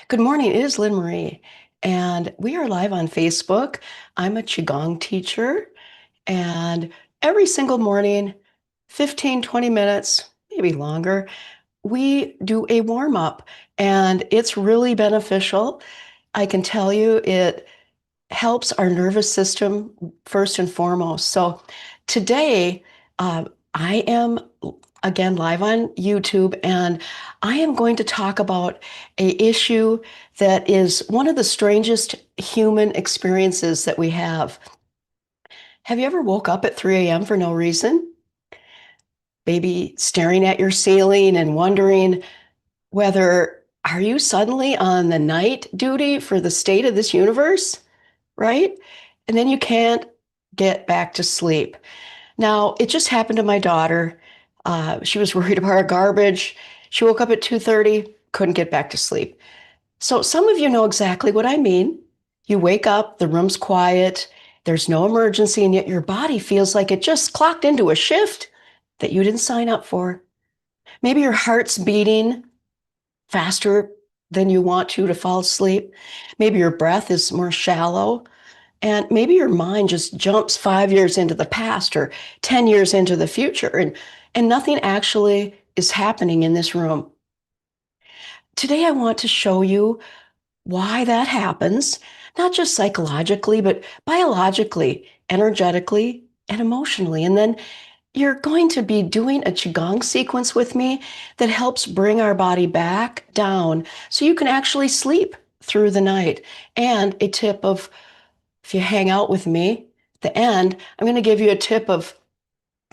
Good morning. It is Lynn Marie, and we are live on Facebook. I'm a Qigong teacher, and every single morning, 15, 20 minutes, maybe longer, we do a warm up, and it's really beneficial. I can tell you it helps our nervous system first and foremost. So today, I am again live on YouTube, and I am going to talk about a issue that is one of the strangest human experiences that we have. Have you ever woke up at 3 a.m. for no reason? Maybe staring at your ceiling and wondering whether are you suddenly on the night duty for the state of this universe? Right? And then you can't get back to sleep. Now, it just happened to my daughter. She was worried about her garbage. She woke up at 2:30, couldn't get back to sleep. So some of you know exactly what I mean. You wake up, the room's quiet, there's no emergency, and yet your body feels like it just clocked into a shift that you didn't sign up for. Maybe your heart's beating faster than you want to fall asleep. Maybe your breath is more shallow. And maybe your mind just jumps 5 years into the past or 10 years into the future, and nothing actually is happening in this room. Today, I want to show you why that happens, not just psychologically, but biologically, energetically, and emotionally. And then you're going to be doing a Qigong sequence with me that helps bring our body back down so you can actually sleep through the night. And a tip of if you hang out with me at the end, I'm going to give you a tip of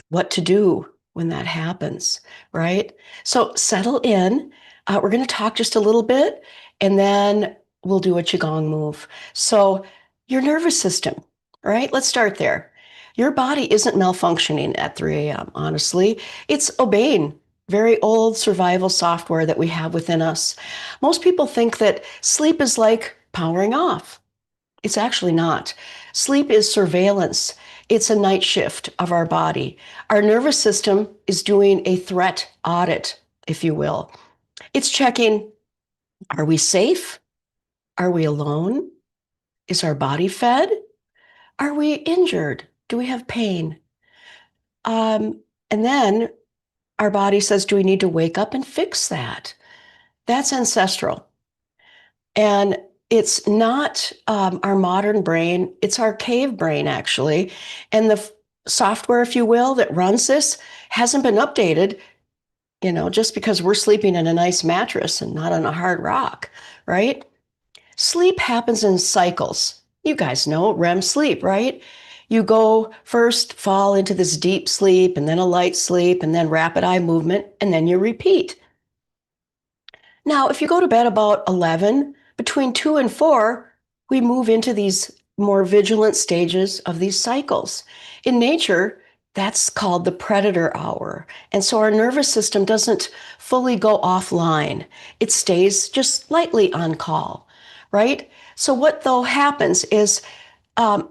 what to do when that happens, right? So settle in. We're going to talk just a little bit, and then we'll do a Qigong move. So, your nervous system, right? Let's start there. Your body isn't malfunctioning at 3 a.m., honestly. It's obeying very old survival software that we have within us. Most people think that sleep is like powering off. It's actually not. Sleep is surveillance. It's a night shift of our body. Our nervous system is doing a threat audit, if you will. It's checking, are we safe? Are we alone? Is our body fed? Are we injured? Do we have pain? And then our body says, do we need to wake up and fix that? That's ancestral. And it's not our modern brain, it's our cave brain, actually. And the software, if you will, that runs this hasn't been updated, just because we're sleeping in a nice mattress and not on a hard rock, right? Sleep happens in cycles. You guys know REM sleep, right? You go first, fall into this deep sleep, and then a light sleep, and then rapid eye movement, and then you repeat. Now, if you go to bed about 11, between 2 and 4, we move into these more vigilant stages of these cycles. In nature, that's called the predator hour. And so our nervous system doesn't fully go offline. It stays just lightly on call, right? So what though happens is um,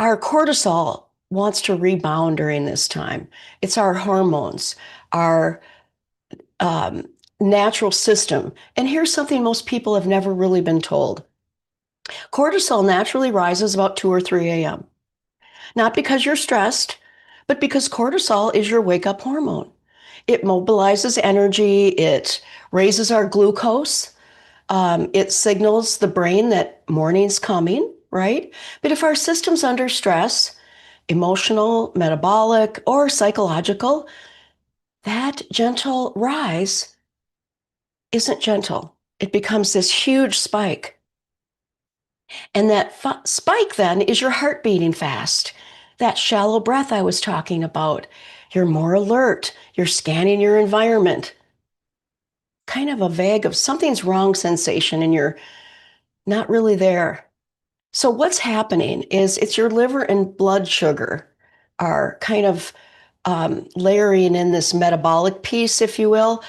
our cortisol wants to rebound during this time. It's our hormones, our um, natural system. And here's something most people have never really been told. Cortisol naturally rises about 2 or 3 a.m. Not because you're stressed, but because cortisol is your wake up hormone. It mobilizes energy, it raises our glucose, it signals the brain that morning's coming, right? But if our system's under stress, emotional, metabolic, or psychological, that gentle rise isn't gentle. It becomes this huge spike. And that spike then is your heart beating fast. That shallow breath I was talking about. You're more alert. You're scanning your environment. Kind of a vague of something's wrong sensation, and you're not really there. So what's happening is it's your liver and blood sugar are kind of layering in this metabolic piece, if you will.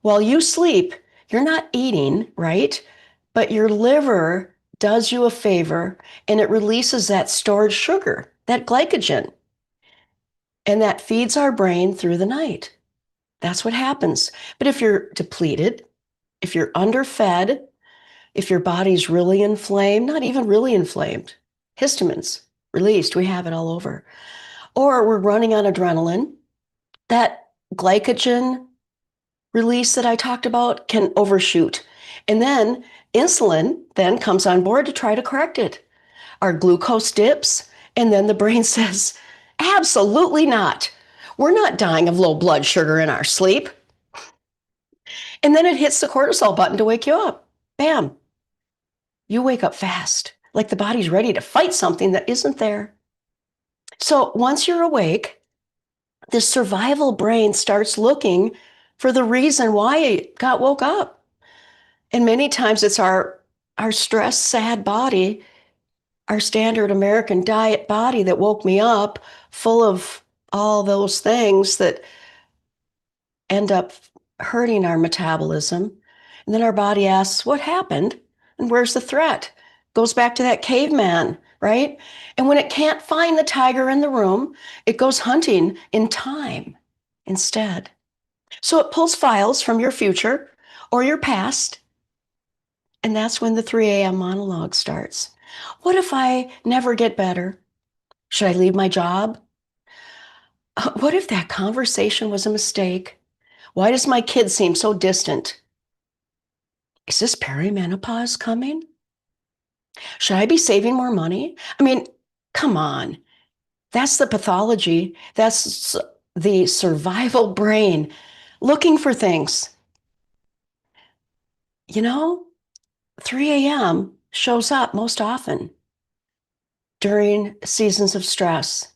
While you sleep, you're not eating, right? But your liver does you a favor and it releases that stored sugar, that glycogen, and that feeds our brain through the night. That's what happens. But if you're depleted, if you're underfed, If your body's really inflamed, not even really inflamed, histamines released, we have it all over. Or we're running on adrenaline, that glycogen release that I talked about can overshoot. And then insulin then comes on board to try to correct it. Our glucose dips, and then the brain says, absolutely not. We're not dying of low blood sugar in our sleep. And then it hits the cortisol button to wake you up. Bam. You wake up fast, like the body's ready to fight something that isn't there. So once you're awake, the survival brain starts looking for the reason why it got woke up. And many times it's our stressed, sad body, our standard American diet body that woke me up, full of all those things that end up hurting our metabolism. And then our body asks, what happened? And where's the threat? Goes back to that caveman, right? And when it can't find the tiger in the room, it goes hunting in time instead. So it pulls files from your future or your past. And that's when the 3 a.m. monologue starts. What if I never get better? Should I leave my job? What if that conversation was a mistake? Why does my kid seem so distant? Is this perimenopause coming? Should I be saving more money? I mean, come on. That's the pathology. That's the survival brain looking for things. You know, 3 a.m. shows up most often during seasons of stress.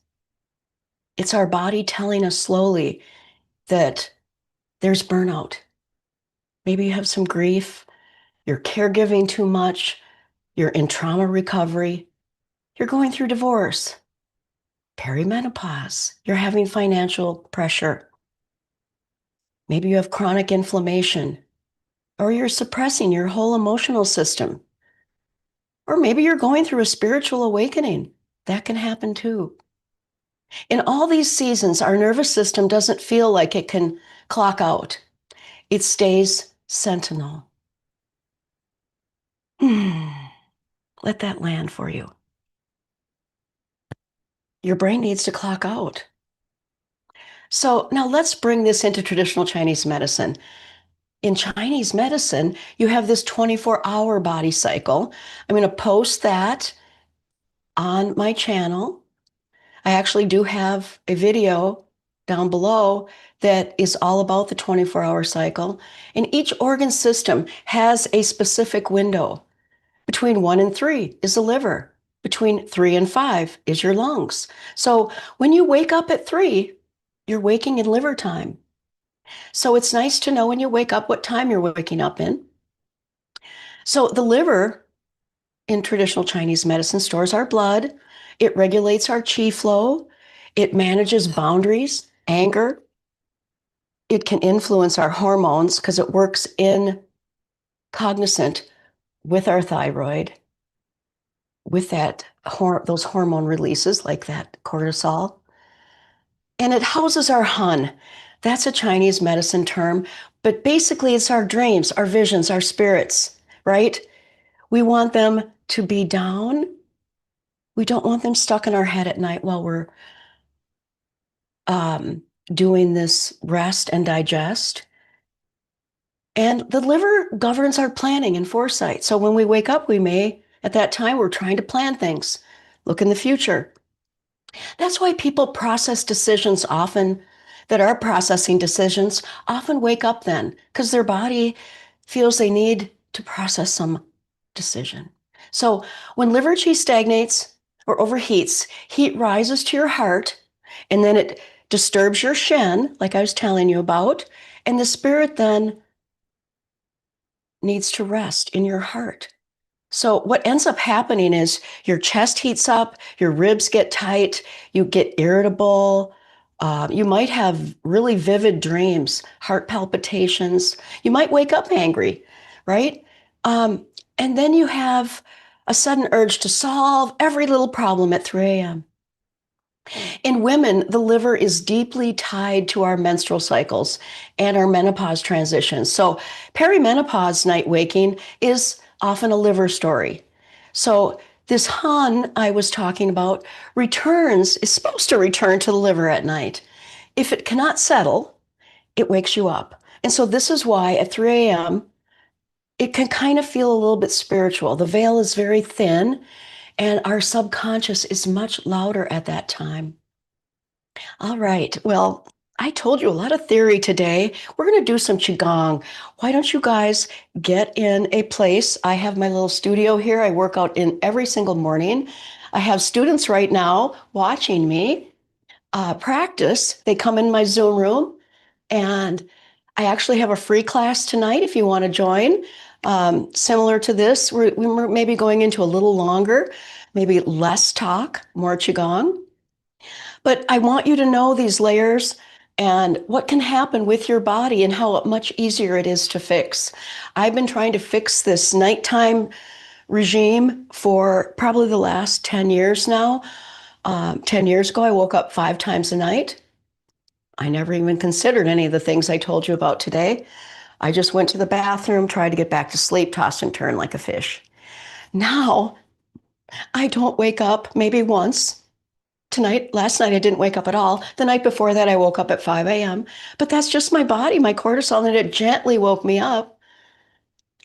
It's our body telling us slowly that there's burnout. Maybe you have some grief, you're caregiving too much, you're in trauma recovery, you're going through divorce, perimenopause, you're having financial pressure. Maybe you have chronic inflammation, or you're suppressing your whole emotional system. Or maybe you're going through a spiritual awakening. That can happen too. In all these seasons, our nervous system doesn't feel like it can clock out. It stays sentinel. Let that land for you. Your brain needs to clock out. So now let's bring this into traditional Chinese medicine. In Chinese medicine, you have this 24-hour body cycle. I'm going to post that on my channel. I actually do have a video down below that is all about the 24-hour cycle. And each organ system has a specific window. Between 1 and 3 is the liver. Between 3 and 5 is your lungs. So when you wake up at 3, you're waking in liver time. So it's nice to know when you wake up what time you're waking up in. So the liver in traditional Chinese medicine stores our blood. It regulates our qi flow. It manages boundaries, anger. It can influence our hormones because it works in cognizant with our thyroid, with those hormone releases like that cortisol. And it houses our hun. That's a Chinese medicine term, but basically it's our dreams, our visions, our spirits, right? We want them to be down. We don't want them stuck in our head at night while we're doing this rest and digest. And the liver governs our planning and foresight. So when we wake up, at that time, we're trying to plan things, look in the future. That's why people process decisions often, that are processing decisions, often wake up then, because their body feels they need to process some decision. So when liver qi stagnates or overheats, heat rises to your heart, and then it disturbs your shen, like I was telling you about, and the spirit then needs to rest in your heart. So what ends up happening is your chest heats up, your ribs get tight, you get irritable, you might have really vivid dreams, heart palpitations. You might wake up angry, right? And then you have a sudden urge to solve every little problem at 3 a.m. In women, the liver is deeply tied to our menstrual cycles and our menopause transitions. So perimenopause night waking is often a liver story. So this Han I was talking about is supposed to return to the liver at night. If it cannot settle, it wakes you up. And so this is why at 3 a.m., it can kind of feel a little bit spiritual. The veil is very thin, and our subconscious is much louder at that time. All right. Well, I told you a lot of theory today. We're going to do some Qigong. Why don't you guys get in a place? I have my little studio here. I work out in every single morning. I have students right now watching me practice. They come in my Zoom room, and I actually have a free class tonight if you want to join. Similar to this, we're maybe going into a little longer, maybe less talk, more Qigong. But I want you to know these layers and what can happen with your body and how much easier it is to fix. I've been trying to fix this nighttime regime for probably the last 10 years now. 10 years ago, I woke up 5 times a night. I never even considered any of the things I told you about today. I just went to the bathroom, tried to get back to sleep, toss and turn like a fish. Now, I don't wake up maybe once. Last night, I didn't wake up at all. The night before that, I woke up at 5 a.m. But that's just my body, my cortisol, and it gently woke me up.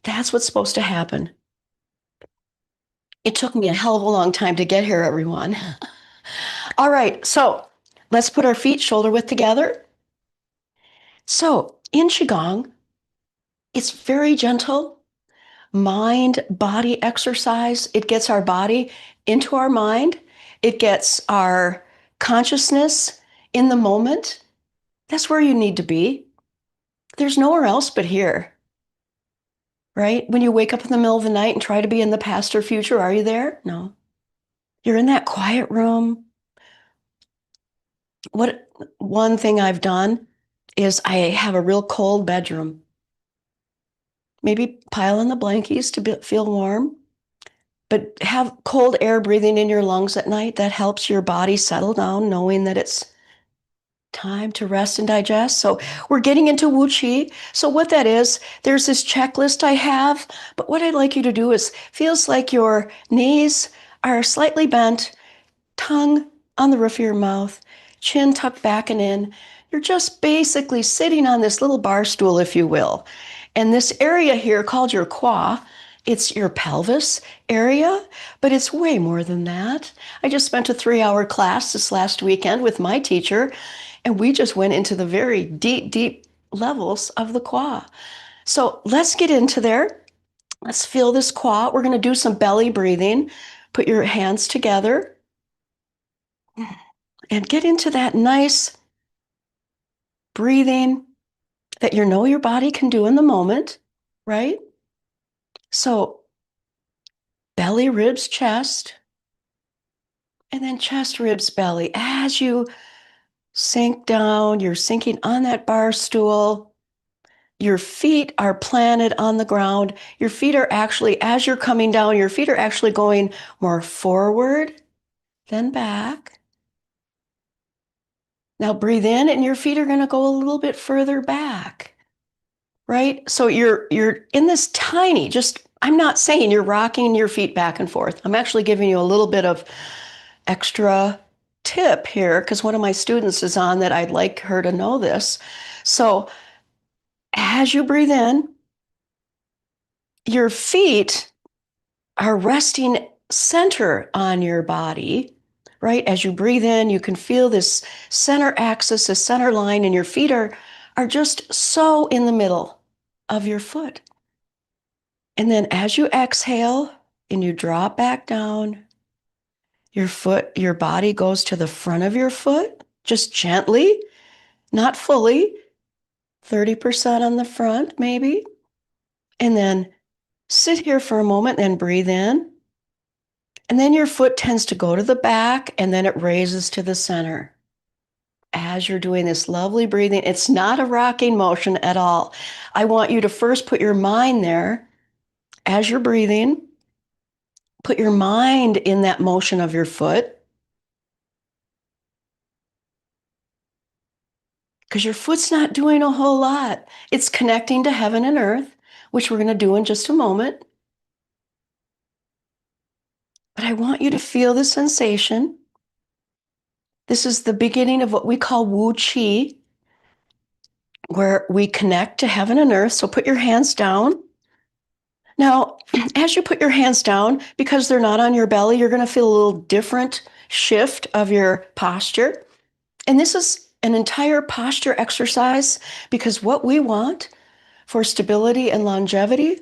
That's what's supposed to happen. It took me a hell of a long time to get here, everyone. All right, so let's put our feet shoulder width together. So in Qigong, it's very gentle, mind body exercise. It gets our body into our mind, it gets our consciousness in the moment. That's where you need to be. There's nowhere else but here, right? When you wake up in the middle of the night and try to be in the past or future, are you there? No. You're in that quiet room. What one thing I've done is I have a real cold bedroom. Maybe pile in the blankies to feel warm, but have cold air breathing in your lungs at night. That helps your body settle down, knowing that it's time to rest and digest. So we're getting into Wu Qi. So what that is, there's this checklist I have, but what I'd like you to do is feels like your knees are slightly bent, tongue on the roof of your mouth, chin tucked back and in. You're just basically sitting on this little bar stool, if you will. And this area here called your qua, it's your pelvis area, but it's way more than that. I just spent a 3-hour class this last weekend with my teacher, and we just went into the very deep, deep levels of the qua. So let's get into there. Let's feel this qua. We're going to do some belly breathing. Put your hands together and get into that nice breathing that you know your body can do in the moment, right? So belly, ribs, chest, and then chest, ribs, belly. As you sink down, you're sinking on that bar stool. Your feet are planted on the ground. Your feet are actually, as you're coming down, your feet are actually going more forward than back. Now breathe in, and your feet are going to go a little bit further back, right? So you're in this tiny, just, I'm not saying you're rocking your feet back and forth. I'm actually giving you a little bit of extra tip here because one of my students is on that. I'd like her to know this. So as you breathe in, your feet are resting center on your body, right? As you breathe in, you can feel this center axis, this center line, and your feet are just so in the middle of your foot. And then as you exhale and you drop back down, your body goes to the front of your foot, just gently, not fully, 30% on the front, maybe. And then sit here for a moment, then breathe in. And then your foot tends to go to the back and then it raises to the center. As you're doing this lovely breathing, it's not a rocking motion at all. I want you to first put your mind there as you're breathing. Put your mind in that motion of your foot. Because your foot's not doing a whole lot. It's connecting to heaven and earth, which we're going to do in just a moment. But I want you to feel the sensation. This is the beginning of what we call Wu Qi, where we connect to heaven and earth. So put your hands down. Now, as you put your hands down, because they're not on your belly, you're going to feel a little different shift of your posture. And this is an entire posture exercise because what we want for stability and longevity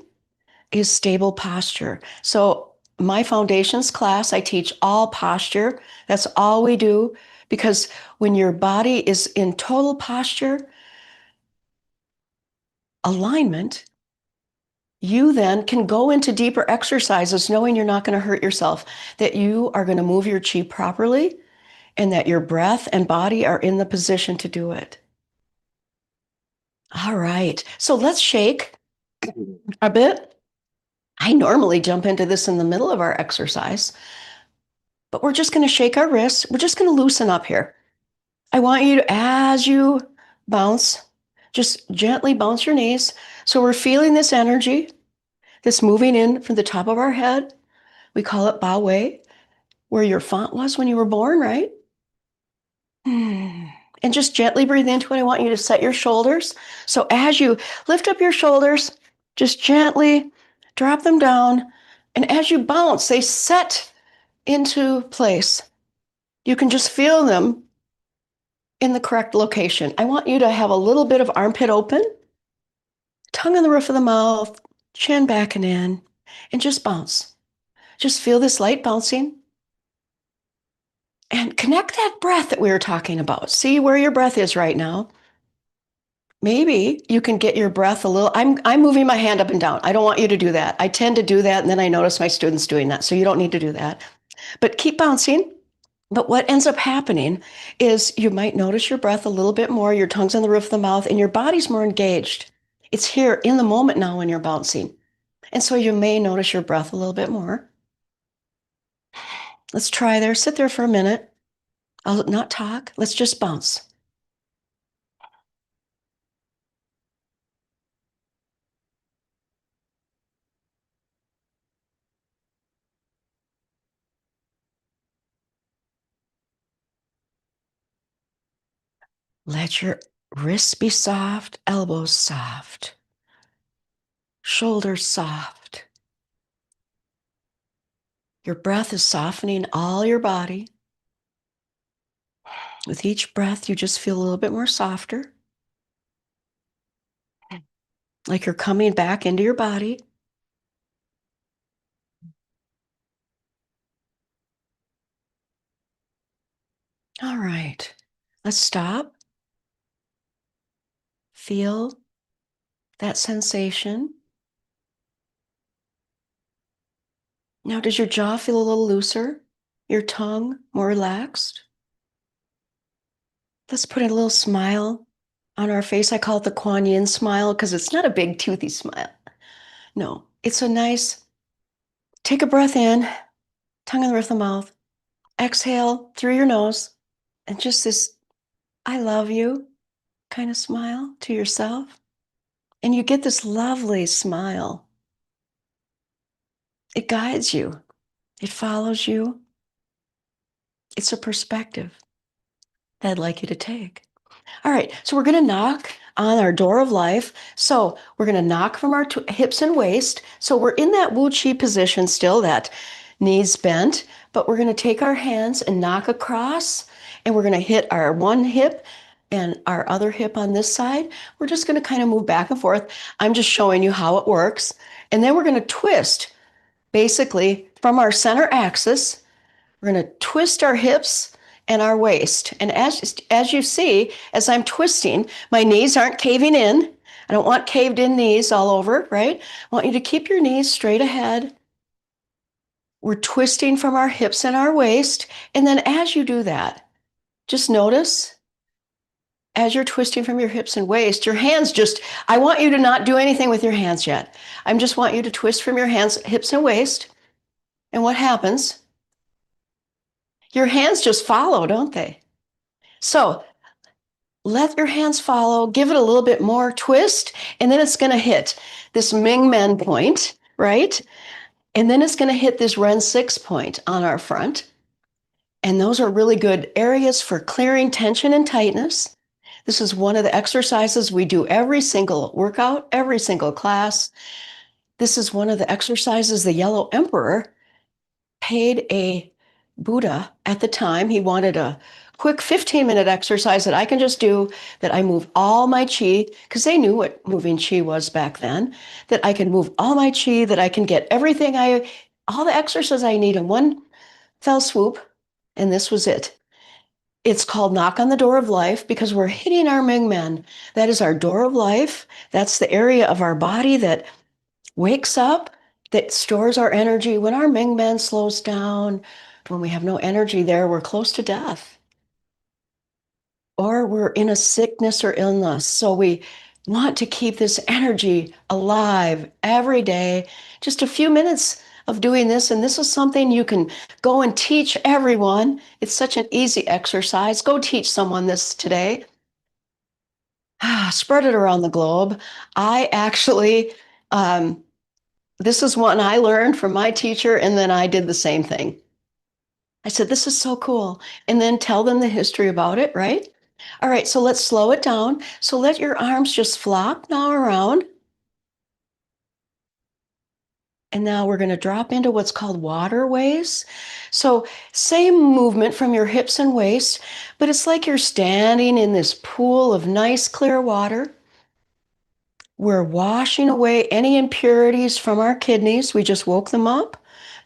is stable posture. So, my foundations class, I teach all posture. That's all we do because when your body is in total posture alignment, you then can go into deeper exercises knowing you're not going to hurt yourself, that you are going to move your chi properly, and that your breath and body are in the position to do it. All right. So let's shake a bit. I normally jump into this in the middle of our exercise, but we're just going to shake our wrists. We're just going to loosen up here. I want you to, as you bounce, just gently bounce your knees. So we're feeling this energy, this moving in from the top of our head. We call it Ba Wei, where your font was when you were born, right? And just gently breathe into it. I want you to set your shoulders. So as you lift up your shoulders, just gently drop them down. And as you bounce, they set into place. You can just feel them in the correct location. I want you to have a little bit of armpit open, tongue on the roof of the mouth, chin back and in, and just bounce. Just feel this light bouncing. And connect that breath that we were talking about. See where your breath is right now. Maybe you can get your breath a little. I'm moving my hand up and down. I don't want you to do that. I tend to do that, and then I notice my students doing that. So you don't need to do that. But keep bouncing. But what ends up happening is you might notice your breath a little bit more, your tongue's on the roof of the mouth, and your body's more engaged. It's here in the moment now when you're bouncing. And so you may notice your breath a little bit more. Let's try there. Sit there for a minute. I'll not talk. Let's just bounce. Let your wrists be soft, elbows soft, shoulders soft. Your breath is softening all your body. With each breath, you just feel a little bit more softer, like you're coming back into your body. All right, let's stop. Feel that sensation. Now, does your jaw feel a little looser? Your tongue more relaxed? Let's put a little smile on our face. I call it the Kuan Yin smile because it's not a big toothy smile. No, it's a nice, take a breath in, tongue in the roof of the mouth. Exhale through your nose and just this I love you kind of smile to yourself. And you get this lovely smile. It guides you, it follows you. It's a perspective that I'd like you to take. All right, so we're going to knock on our door of life. So we're going to knock from our hips and waist. So we're in that Wu Qi position still, that knees bent, but we're going to take our hands and knock across, and we're going to hit our one hip and our other hip on this side. We're just going to kind of move back and forth. I'm just showing you how it works. And then we're going to twist, basically, from our center axis. We're going to twist our hips and our waist. And as you see, as I'm twisting, my knees aren't caving in. I don't want caved in knees all over, right? I want you to keep your knees straight ahead. We're twisting from our hips and our waist. And then as you do that, just notice as you're twisting from your hips and waist, your hands just, I want you to not do anything with your hands yet. I just want you to twist from your hands, hips and waist. And what happens? Your hands just follow, don't they? So let your hands follow, give it a little bit more twist, and then it's going to hit this Ming Men point, right? And then it's going to hit this Ren 6 point on our front. And those are really good areas for clearing tension and tightness. This is one of the exercises we do every single workout, every single class. This is one of the exercises the Yellow Emperor paid a Buddha at the time. He wanted a quick 15-minute exercise that I can just do, that I move all my chi, because they knew what moving chi was back then, that I can move all my chi, that I can get all the exercise I need in one fell swoop. And this was it. It's called Knock on the Door of Life because we're hitting our Ming Men. That is our door of life. That's the area of our body that wakes up, that stores our energy. When our Ming Men slows down, when we have no energy there, we're close to death. Or we're in a sickness or illness. So we want to keep this energy alive every day. Just a few minutes of doing this, and this is something you can go and teach everyone. It's such an easy exercise. Go teach someone this today. Spread it around the globe. I actually, this is one I learned from my teacher, and then I did the same thing. I said, this is so cool. And then tell them the history about it, right? All right, so let's slow it down. So let your arms just flop now around. And now we're going to drop into what's called waterways. So same movement from your hips and waist, but it's like you're standing in this pool of nice clear water. We're washing away any impurities from our kidneys. We just woke them up.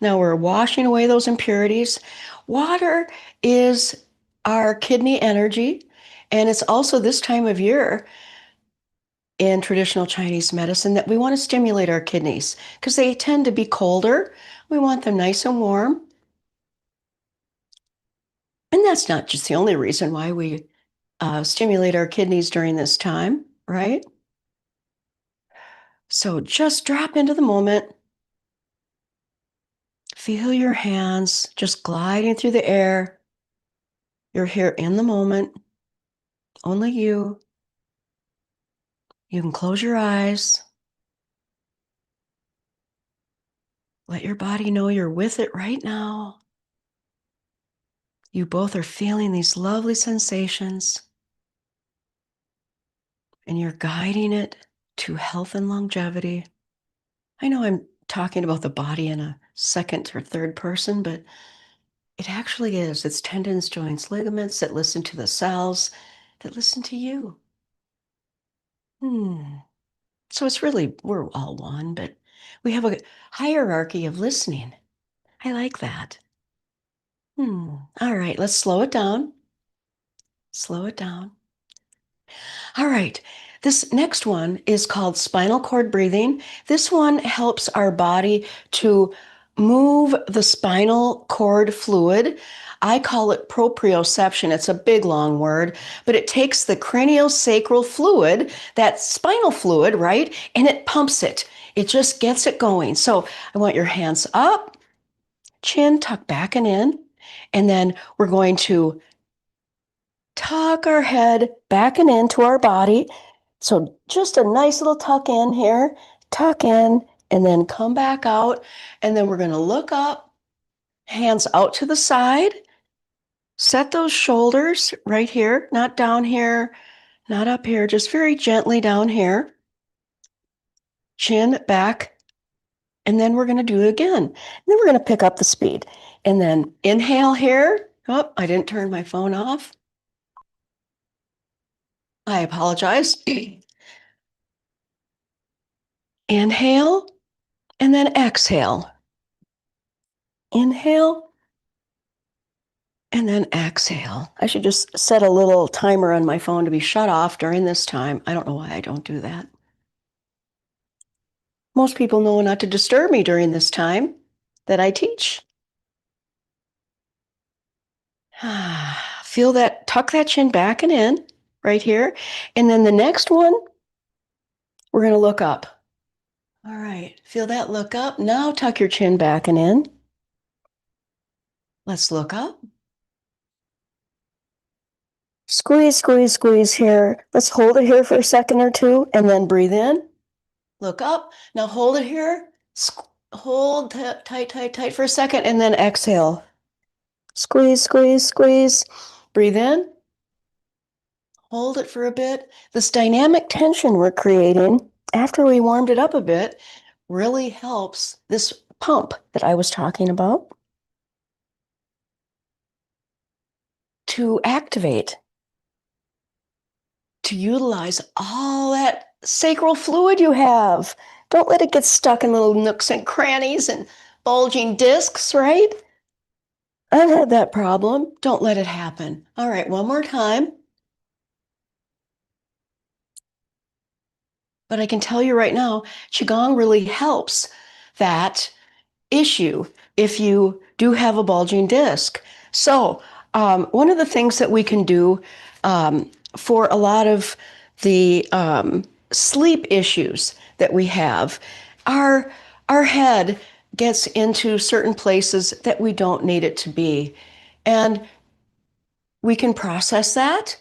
Now we're washing away those impurities. Water is our kidney energy, and it's also this time of year in traditional Chinese medicine that we want to stimulate our kidneys because they tend to be colder. We want them nice and warm. And that's not just the only reason why we stimulate our kidneys during this time, right? So just drop into the moment. Feel your hands just gliding through the air. You're here in the moment. Only you. You can close your eyes. Let your body know you're with it right now. You both are feeling these lovely sensations, and you're guiding it to health and longevity. I know I'm talking about the body in a second or third person, but it actually is. It's tendons, joints, ligaments that listen to the cells that listen to you. So it's really, we're all one, but we have a hierarchy of listening. I like that. All right, let's slow it down. Slow it down. All right, this next one is called spinal cord breathing. This one helps our body to move the spinal cord fluid. I call it proprioception. It's a big, long word, but it takes the craniosacral fluid, that spinal fluid, right? And it pumps it. It just gets it going. So I want your hands up, chin tucked back and in, and then we're going to tuck our head back and into our body. So just a nice little tuck in here, tuck in, and then come back out. And then we're going to look up, hands out to the side. Set those shoulders right here, not down here, not up here, just very gently down here. Chin back. And then we're going to do it again. And then we're going to pick up the speed. And then inhale here. Oh, I didn't turn my phone off. I apologize. Inhale and then exhale. Inhale and then exhale. I should just set a little timer on my phone to be shut off during this time. I don't know why I don't do that. Most people know not to disturb me during this time that I teach. Feel that, tuck that chin back and in right here. And then the next one, we're going to look up. All right, feel that look up. Now tuck your chin back and in. Let's look up. Squeeze, squeeze, squeeze here. Let's hold it here for a second or two and then breathe in. Look up. Now hold it here. Hold tight, tight, tight for a second, and then exhale. Squeeze, squeeze, squeeze. Breathe in. Hold it for a bit. This dynamic tension we're creating after we warmed it up a bit really helps this pump that I was talking about to activate, to utilize all that sacral fluid you have. Don't let it get stuck in little nooks and crannies and bulging discs, right? I've had that problem. Don't let it happen. All right, one more time. But I can tell you right now, Qigong really helps that issue if you do have a bulging disc. So, one of the things that we can do for a lot of the sleep issues that we have, our head gets into certain places that we don't need it to be. And we can process that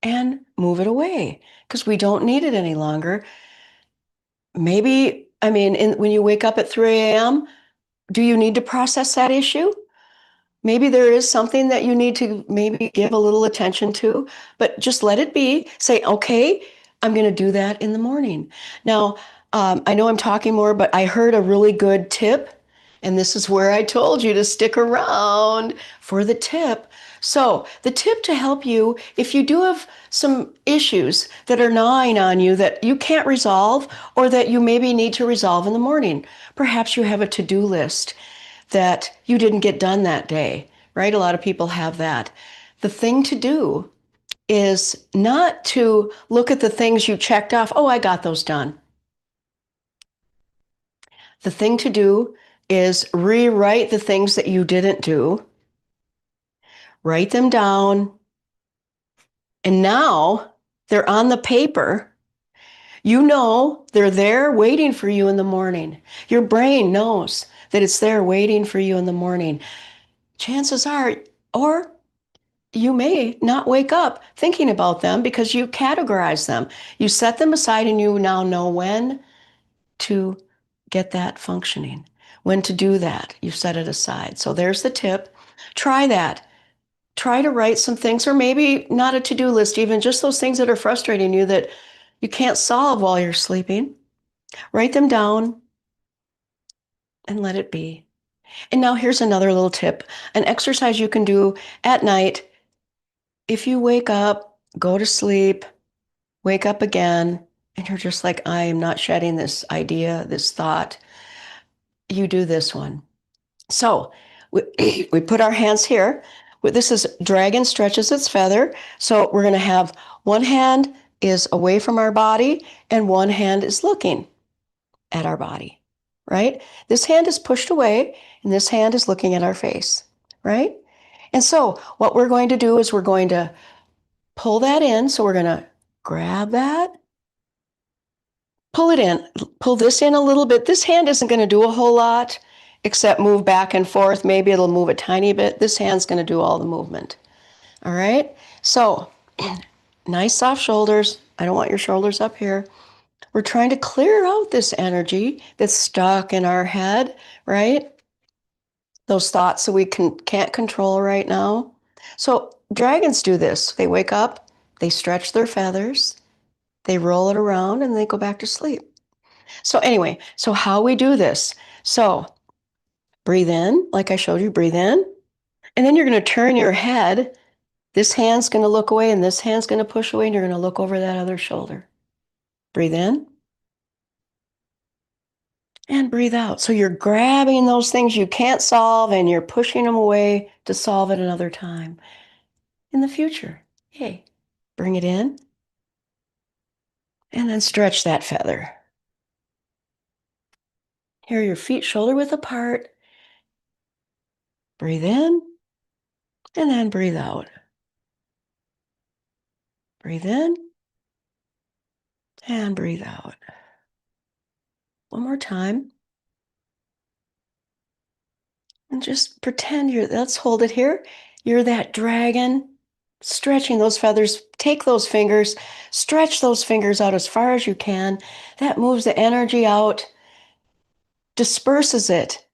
and move it away because we don't need it any longer. Maybe, I mean, when you wake up at 3 a.m., do you need to process that issue? Maybe there is something that you need to maybe give a little attention to, but just let it be. Say, okay, I'm going to do that in the morning. Now, I know I'm talking more, but I heard a really good tip, and this is where I told you to stick around for the tip. So, the tip to help you, if you do have some issues that are gnawing on you that you can't resolve or that you maybe need to resolve in the morning, perhaps you have a to-do list that you didn't get done that day, right? A lot of people have that. The thing to do is not to look at the things you checked off. Oh, I got those done. The thing to do is rewrite the things that you didn't do, write them down, and now they're on the paper. You know they're there waiting for you in the morning. Your brain knows that it's there waiting for you in the morning. Chances are, or you may not wake up thinking about them because you categorize them. You set them aside and you now know when to get that functioning, when to do that. You set it aside. So there's the tip. Try that. Try to write some things, or maybe not a to-do list, even just those things that are frustrating you that you can't solve while you're sleeping. Write them down and let it be. And now here's another little tip, an exercise you can do at night. If you wake up, go to sleep, wake up again, and you're just like, I am not shedding this idea, this thought, you do this one. So we put our hands here. This is dragon stretches its feather. So we're going to have one hand is away from our body and one hand is looking at our body, right? This hand is pushed away and this hand is looking at our face, right? And so what we're going to do is we're going to pull that in. So we're going to grab that, pull it in, pull this in a little bit. This hand isn't going to do a whole lot except move back and forth. Maybe it'll move a tiny bit. This hand's going to do all the movement. All right? So, nice soft shoulders. I don't want your shoulders up here. We're trying to clear out this energy that's stuck in our head, right? Those thoughts that we can't control right now. So, dragons do this. They wake up, they stretch their feathers, they roll it around, and they go back to sleep. So anyway, so how we do this. So breathe in, like I showed you, breathe in. And then you're going to turn your head. This hand's going to look away and this hand's going to push away and you're going to look over that other shoulder. Breathe in and breathe out. So you're grabbing those things you can't solve and you're pushing them away to solve it another time in the future. Yay. Bring it in and then stretch that feather. Here are your feet shoulder width apart. Breathe in and then breathe out. Breathe in and breathe out. One more time. And just pretend let's hold it here. You're that dragon, stretching those feathers. Take those fingers, stretch those fingers out as far as you can. That moves the energy out. disperses it.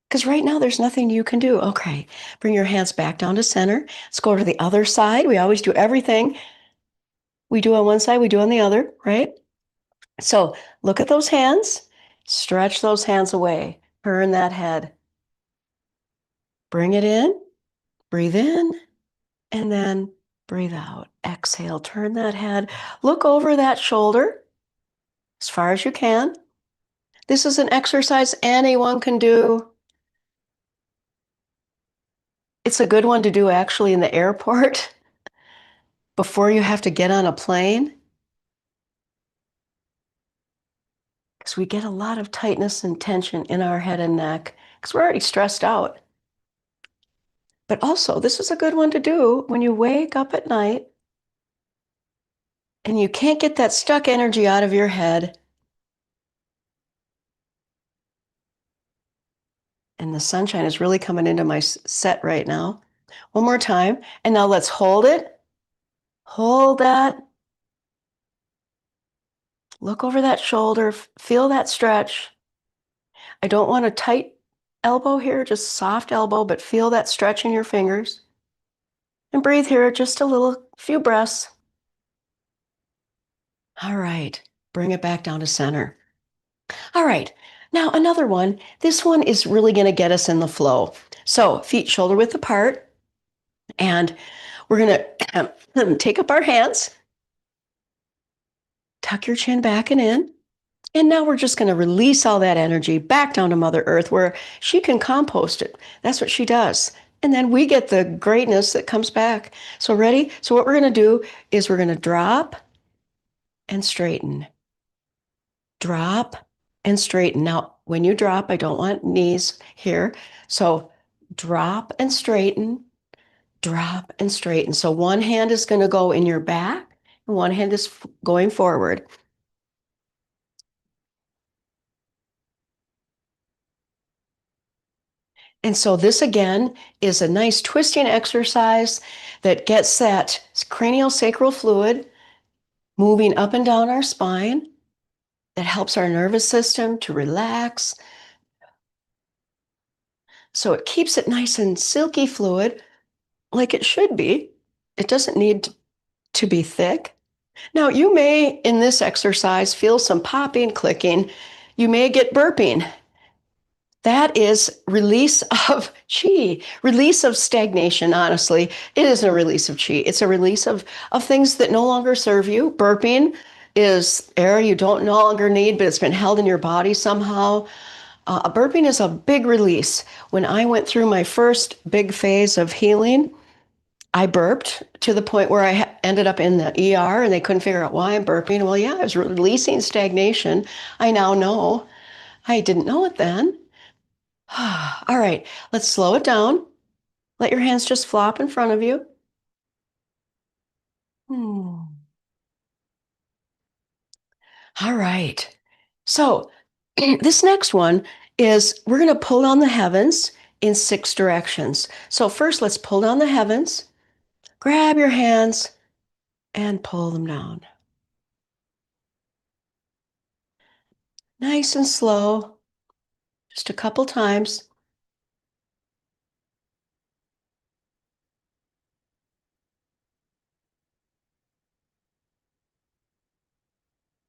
Because right now there's nothing you can do. Okay, bring your hands back down to center. Let's go to the other side. We always do everything we do on one side, we do on the other, right? So look at those hands, stretch those hands away, turn that head, bring it in, breathe in, and then breathe out. Exhale, turn that head, look over that shoulder as far as you can. This is an exercise anyone can do. It's a good one to do actually in the airport before you have to get on a plane, because we get a lot of tightness and tension in our head and neck because we're already stressed out. But also, this is a good one to do when you wake up at night and you can't get that stuck energy out of your head. And the sunshine is really coming into my set right now. One more time. And now let's hold it. Hold that. Look over that shoulder. Feel that stretch. I don't want a tight elbow here, just soft elbow, but feel that stretch in your fingers. And breathe here just a little, few breaths. All right. Bring it back down to center. All right. Now another one. This one is really going to get us in the flow. So feet shoulder width apart. And we're going to take up our hands, tuck your chin back and in. And now we're just going to release all that energy back down to Mother Earth where she can compost it. That's what she does. And then we get the greatness that comes back. So ready? So what we're going to do is we're going to drop and straighten. Drop and straighten. Now, when you drop, I don't want knees here. So drop and straighten, drop and straighten. So one hand is going to go in your back and one hand is going forward. And so this again is a nice twisting exercise that gets that cranial sacral fluid moving up and down our spine. That helps our nervous system to relax. So it keeps it nice and silky fluid like it should be. It doesn't need to be thick. Now, you may, in this exercise, feel some popping, clicking. You may get burping. That is release of chi, release of stagnation, honestly. It isn't a release of chi. It's a release of things that no longer serve you. Burping is air you don't no longer need, but it's been held in your body somehow. Burping is a big release. When I went through my first big phase of healing, I burped to the point where I ended up in the ER and they couldn't figure out why I'm burping. Well, yeah, I was releasing stagnation. I now know. I didn't know it then. All right, let's slow it down. Let your hands just flop in front of you. All right. So this next one is we're going to pull down the heavens in 6 directions. So first, let's pull down the heavens. Grab your hands and pull them down. Nice and slow, just a couple times.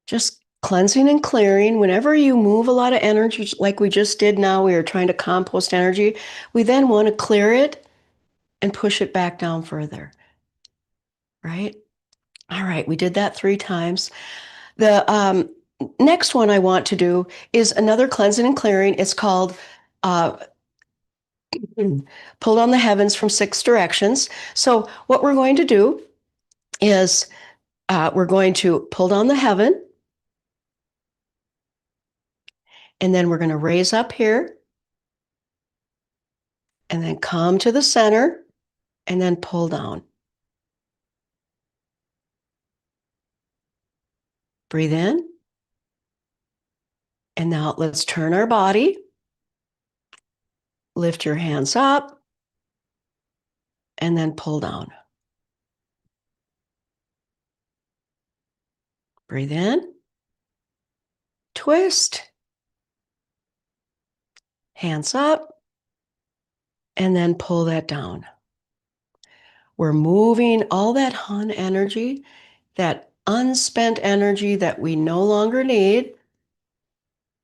Just cleansing and clearing. Whenever you move a lot of energy, like we just did now, we are trying to compost energy. We then want to clear it and push it back down further, right? All right, we did that 3 times. The next one I want to do is another cleansing and clearing. It's called pull on the heavens from 6 directions. So what we're going to do is we're going to pull down the heaven, and then we're going to raise up here, and then come to the center, and then pull down. Breathe in. And now let's turn our body. Lift your hands up, and then pull down. Breathe in. Twist. Hands up, and then pull that down. We're moving all that hun energy, that unspent energy that we no longer need.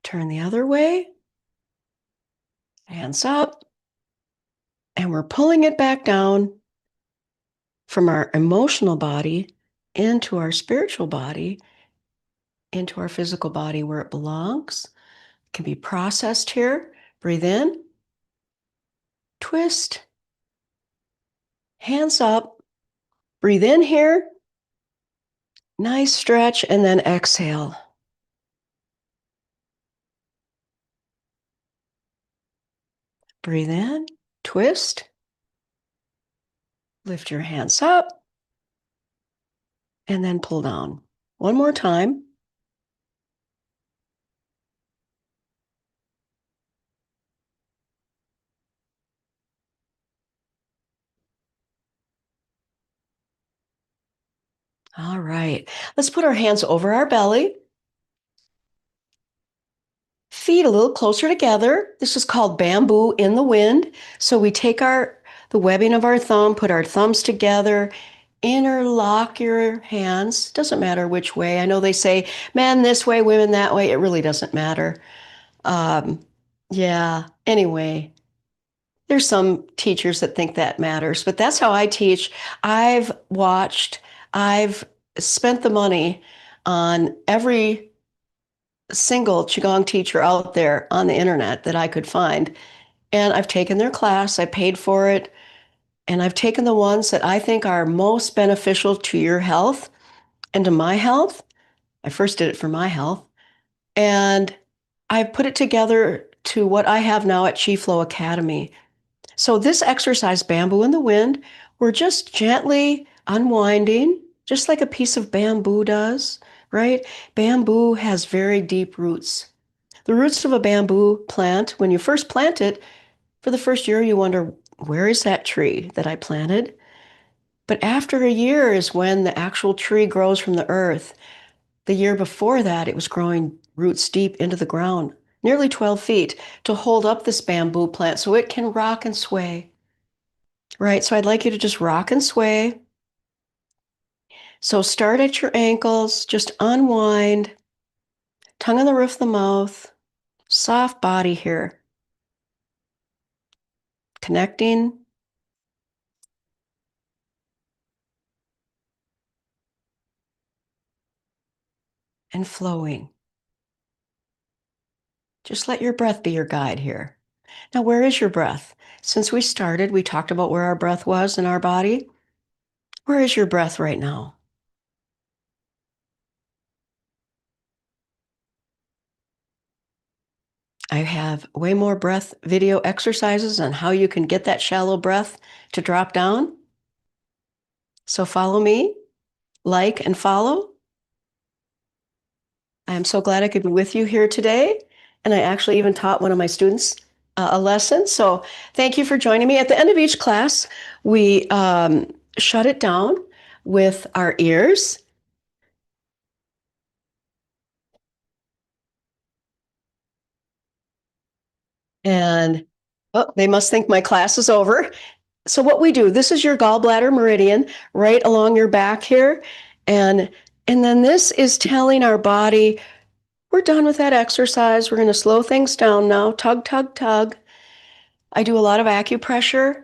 Turn the other way, hands up, and we're pulling it back down from our emotional body into our spiritual body, into our physical body where it belongs. It can be processed here. Breathe in, twist, hands up, breathe in here, nice stretch, and then exhale. Breathe in, twist, lift your hands up, and then pull down. One more time. All right. Let's put our hands over our belly. Feet a little closer together. This is called bamboo in the wind. So we take the webbing of our thumb, put our thumbs together, interlock your hands. Doesn't matter which way. I know they say men this way, women that way. It really doesn't matter. Um, yeah. Anyway, there's some teachers that think that matters, but that's how I teach. I've spent the money on every single Qigong teacher out there on the internet that I could find. And I've taken their class, I paid for it, and I've taken the ones that I think are most beneficial to your health and to my health. I first did it for my health. And I've put it together to what I have now at Chi Flow Academy. So this exercise, Bamboo in the Wind, we're just gently unwinding, just like a piece of bamboo does, right? Bamboo has very deep roots. The roots of a bamboo plant, when you first plant it, for the first year, you wonder, where is that tree that I planted? But after a year is when the actual tree grows from the earth. The year before that, it was growing roots deep into the ground, nearly 12 feet, to hold up this bamboo plant so it can rock and sway. Right, so I'd like you to just rock and sway. So start at your ankles, just unwind, tongue on the roof of the mouth, soft body here, connecting and flowing. Just let your breath be your guide here. Now, where is your breath? Since we started, we talked about where our breath was in our body. Where is your breath right now? I have way more breath video exercises on how you can get that shallow breath to drop down. So follow me, like and follow. I am so glad I could be with you here today. And I actually even taught one of my students a lesson. So thank you for joining me. At the end of each class, we shut it down with our ears. And oh, they must think my class is over. So what we do, this is your gallbladder meridian right along your back here. And then this is telling our body, we're done with that exercise. We're going to slow things down now. Tug, tug, tug. I do a lot of acupressure,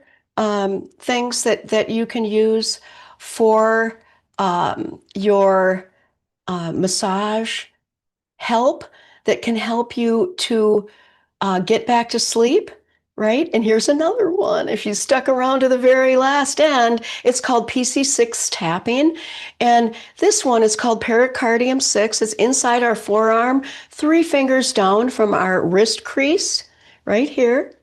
things that you can use for your massage help that can help you to get back to sleep, right? And here's another one. If you stuck around to the very last end, it's called PC6 tapping. And this one is called pericardium 6. It's inside our forearm, 3 fingers down from our wrist crease, right here.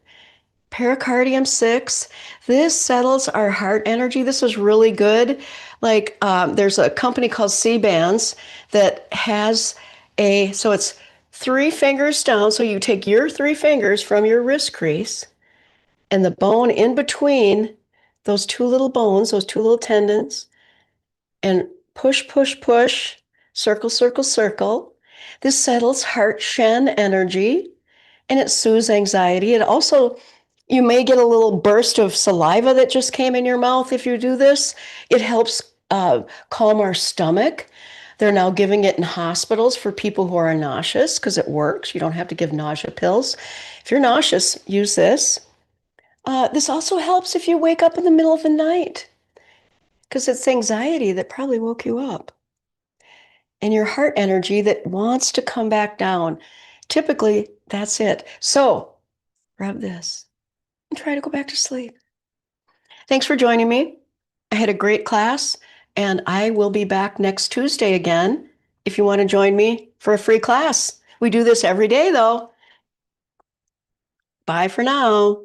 Pericardium 6. This settles our heart energy. This is really good. Like there's a company called C-Bands that has so it's 3 fingers down. So you take your 3 fingers from your wrist crease and the bone in between those 2 little bones, those 2 little tendons, and push, push, push, circle, circle, circle. This settles heart Shen energy. and it soothes anxiety. It also, you may get a little burst of saliva that just came in your mouth if you do this. It helps calm our stomach. They're now giving it in hospitals for people who are nauseous because it works. You don't have to give nausea pills. If you're nauseous, use this. This also helps if you wake up in the middle of the night because it's anxiety that probably woke you up and your heart energy that wants to come back down. Typically, that's it. So grab this and try to go back to sleep. Thanks for joining me. I had a great class, and I will be back next Tuesday again if you want to join me for a free class. We do this every day, though. Bye for now.